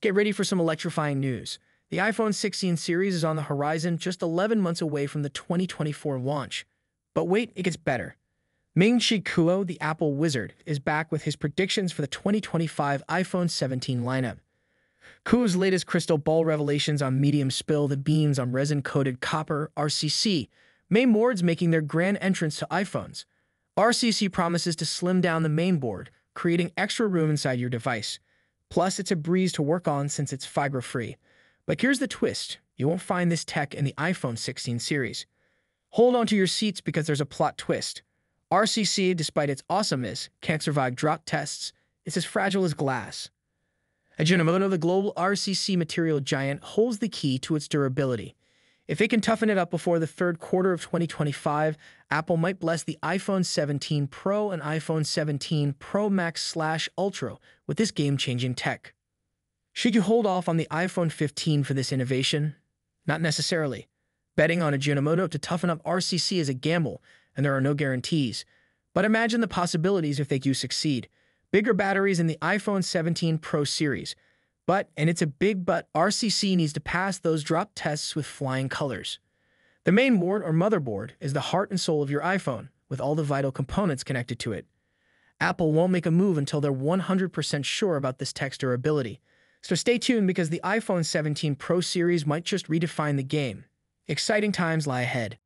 Get ready for some electrifying news. The iPhone 16 series is on the horizon, just 11 months away from the 2024 launch. But wait, it gets better. Ming-Chi Kuo, the Apple wizard, is back with his predictions for the 2025 iPhone 17 lineup. Kuo's latest crystal ball revelations on medium spill the beams on resin-coated copper (RCC), mainboards making their grand entrance to iPhones. RCC promises to slim down the mainboard, creating extra room inside your device. Plus, it's a breeze to work on since it's fiber-free. But here's the twist. You won't find this tech in the iPhone 16 series. Hold on to your seats because there's a plot twist. RCC, despite its awesomeness, can't survive drop tests. It's as fragile as glass. Ajinomoto, the global RCC material giant, holds the key to its durability. If it can toughen it up before the third quarter of 2025, Apple might bless the iPhone 17 Pro and iPhone 17 Pro Max/Ultra with this game-changing tech. Should you hold off on the iPhone 15 for this innovation? Not necessarily. Betting on Ajinomoto to toughen up RCC is a gamble, and there are no guarantees. But imagine the possibilities if they do succeed. Bigger batteries in the iPhone 17 Pro series. But, and it's a big but, RCC needs to pass those drop tests with flying colors. The mainboard or motherboard is the heart and soul of your iPhone, with all the vital components connected to it. Apple won't make a move until they're 100% sure about this tech's durability. So stay tuned because the iPhone 17 Pro series might just redefine the game. Exciting times lie ahead.